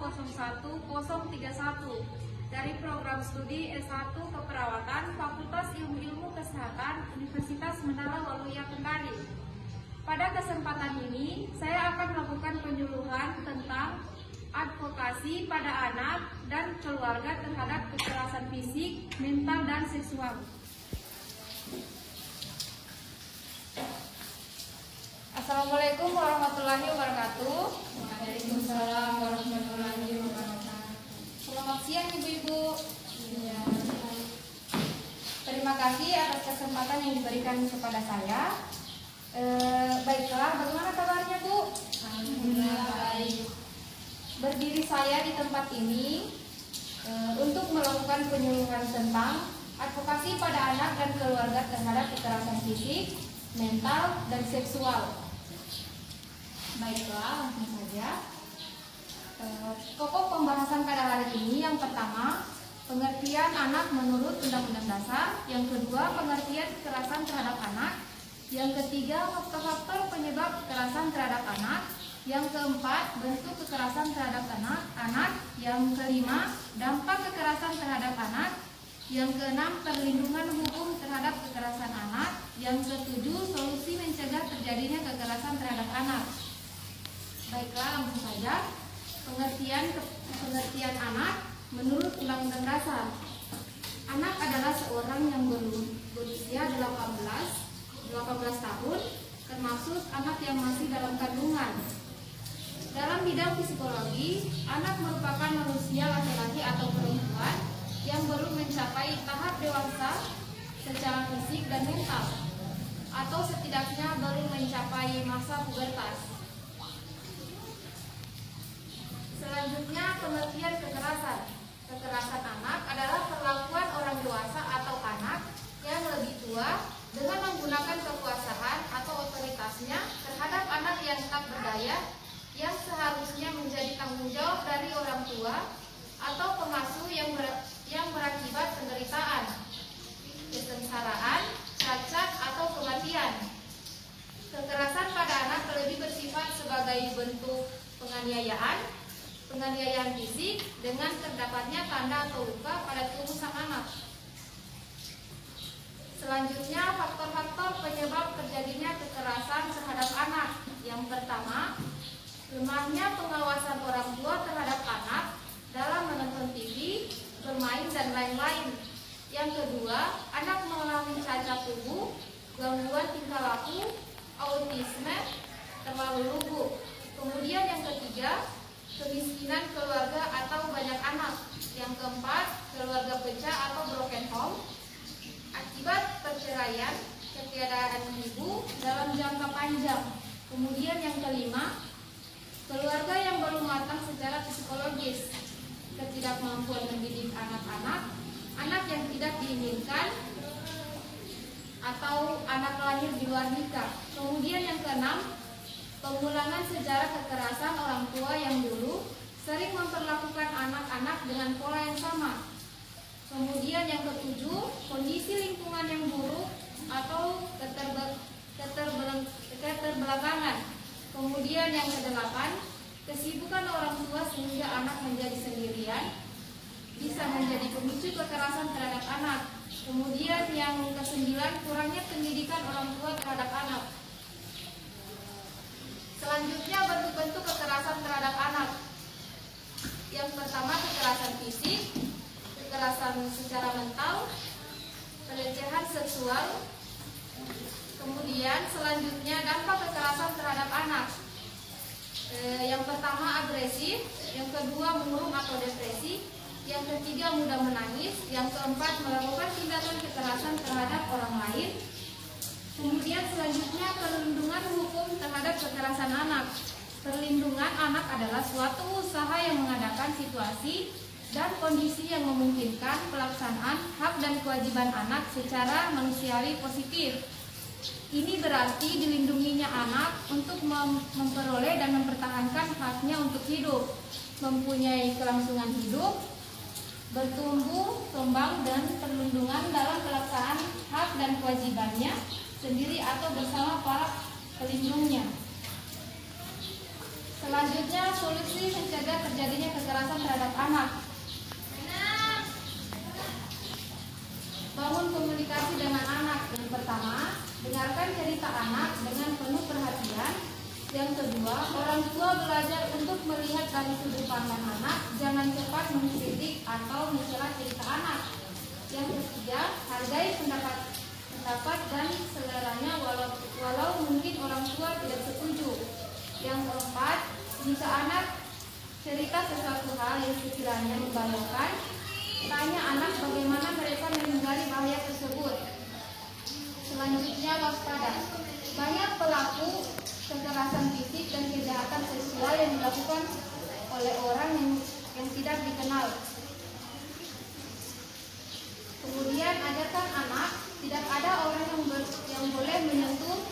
01031 dari program studi S1 Keperawatan Fakultas Ilmu Kesehatan Universitas Menara Waluya Kendari. Pada kesempatan ini, saya akan melakukan penyuluhan tentang advokasi pada anak dan keluarga terhadap kekerasan fisik, mental, dan seksual. Assalamualaikum warahmatullahi wabarakatuh. Waalaikumsalam warahmatullahi wabarakatuh. Selamat siang Ibu-Ibu. Terima kasih atas kesempatan yang diberikan kepada saya. Baiklah, bagaimana kabarnya Bu? Alhamdulillah baik. Berdiri saya di tempat ini untuk melakukan penyuluhan tentang advokasi pada anak dan keluarga terhadap kekerasan fisik, mental, dan seksual. Baiklah, langsung saja. Pokok pembahasan pada hari ini yang pertama, pengertian anak menurut Undang-Undang Dasar. Yang kedua, pengertian kekerasan terhadap anak. Yang ketiga, faktor-faktor penyebab kekerasan terhadap anak. Yang keempat, bentuk kekerasan terhadap anak. Yang kelima, dampak kekerasan terhadap anak. Yang keenam, perlindungan hukum terhadap kekerasan anak. Yang ketujuh, solusi mencegah terjadinya kekerasan terhadap anak. Baiklah, langsung saja. Pengertian anak menurut Undang-Undang Dasar. Anak adalah seorang yang berusia 18 tahun, termasuk anak yang masih dalam kandungan. Dalam bidang psikologi, anak merupakan manusia laki-laki atau perempuan yang baru mencapai tahap dewasa secara fisik dan mental, atau setidaknya baru mencapai masa pubertas. Selanjutnya, pengertian kekerasan. Kekerasan anak adalah perlakuan orang dewasa atau anak yang lebih tua dengan menggunakan kekuasaan atau otoritasnya terhadap anak yang tak berdaya, yang seharusnya menjadi tanggung jawab dari orang tua atau pengasuh yang berakibat penderitaan, kesengsaraan, cacat, atau kematian. Kekerasan pada anak lebih bersifat sebagai bentuk penganiayaan fisik dengan terdapatnya tanda atau luka pada tubuh sang anak. Selanjutnya, faktor-faktor penyebab terjadinya kekerasan terhadap anak. Yang pertama, lemahnya pengawasan orang tua terhadap anak dalam menonton TV, bermain, dan lain-lain. Yang kedua, anak mengalami cacat tubuh, gangguan tingkah laku, autisme, terlalu lugu. Kemudian yang ketiga, kemiskinan keluarga atau banyak anak. Yang keempat, keluarga pecah atau broken home akibat perceraian, ketiadaan ibu dalam jangka panjang. Kemudian yang kelima, keluarga yang belum matang secara psikologis, ketidakmampuan mendidik anak-anak, anak yang tidak diinginkan, atau anak lahir di luar nikah. Kemudian yang keenam, pengulangan sejarah kekerasan orang tua yang dulu sering memperlakukan anak-anak dengan pola yang sama. Kemudian yang ketujuh, kondisi lingkungan yang buruk atau keterbelakangan. Kemudian yang kedelapan, kesibukan orang tua sehingga anak menjadi sendirian, bisa menjadi pemicu kekerasan terhadap anak. Kemudian yang kesembilan, kurangnya pendidikan orang tua terhadap anak. Selanjutnya, bentuk-bentuk kekerasan terhadap anak. Yang pertama, kekerasan fisik, kekerasan secara mental, pelecehan seksual. Kemudian selanjutnya, dampak kekerasan terhadap anak. Yang pertama, agresif. Yang kedua, murung atau depresi. Yang ketiga, mudah menangis. Yang keempat, melakukan tindakan kekerasan terhadap orang lain. Kemudian selanjutnya, perlindungan hukum terhadap kekerasan anak. Perlindungan anak adalah suatu usaha yang mengadakan situasi dan kondisi yang memungkinkan pelaksanaan hak dan kewajiban anak secara manusiawi positif. Ini berarti dilindunginya anak untuk memperoleh dan mempertahankan haknya untuk hidup, mempunyai kelangsungan hidup, bertumbuh, kembang, dan perlindungan dalam pelaksanaan hak dan kewajibannya sendiri atau bersama para pelindungnya. Selanjutnya, solusi mencegah terjadinya kekerasan terhadap anak. Bangun komunikasi dengan anak. Yang pertama, dengarkan cerita anak dengan penuh perhatian. Yang kedua, orang tua belajar untuk melihat dari sudut pandang anak, jangan cepat mengkritik atau mencela cerita anak. Yang ketiga, hargai pendapat dan seleranya walau mungkin orang tua tidak setuju. Yang keempat, jika anak cerita sesuatu hal yang sekiranya membahayakan, tanya anak bagaimana mereka menghindari bahaya tersebut. Selanjutnya, waspada. Banyak pelaku kekerasan fisik dan kejahatan seksual yang dilakukan oleh orang yang tidak dikenal. Kemudian, ajarkan anak tidak ada orang yang boleh menyentuh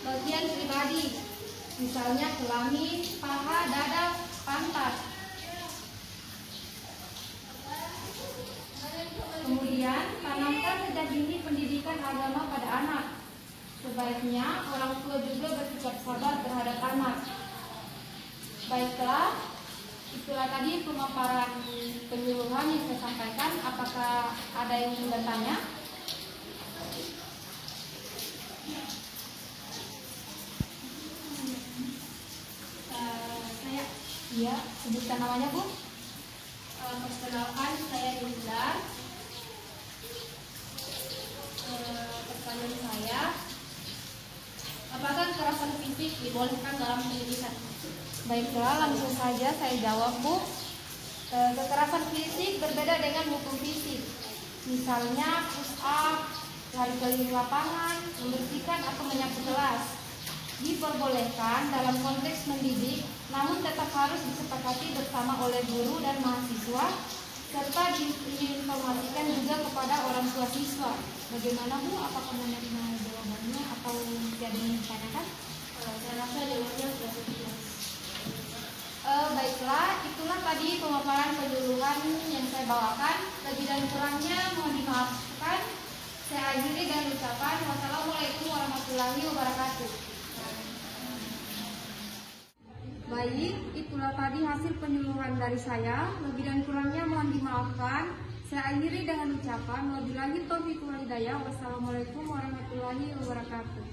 bagian pribadi, misalnya kelamin, paha, dada, pantat. Kemudian, tanamkan sejak dini pendidikan agama pada anak. Sebaiknya orang tua juga bersikap sabar terhadap anak. Baiklah, itulah tadi pemaparan penyuluhan yang saya sampaikan. Apakah ada yang ingin bertanya? Saya, iya, sebutkan namanya, Bu. Perkenalkan, saya Linda. Pertanyaan saya, apakah kekerasan fisik dibolehkan dalam pendidikan? Baiklah, langsung saja saya jawab, Bu. Kekerasan fisik berbeda dengan hukum fisik. Misalnya push up, lari keliling lapangan, membersihkan atau menyapu kelas. Diperbolehkan dalam konteks mendidik, namun tetap harus disepakati bersama oleh guru dan mahasiswa, serta diinformasikan juga kepada orang tua siswa. Bagaimana, Bu? Apakah menerima jawabannya atau tidak ditanyakan? Saya rasa jawabannya sudah jelas. Baiklah, itulah tadi pemaparan penyuluhan yang saya bawakan. Lebih dan kurangnya mohon dimaafkan. Saya akhiri dengan ucapan wassalamualaikum warahmatullahi wabarakatuh. Baik, itulah tadi hasil penyuluhan dari saya. Lebih dan kurangnya mohon dimaafkan. Saya akhiri dengan ucapan wabillahi taufiq wal hidayah. Wassalamualaikum warahmatullahi wabarakatuh.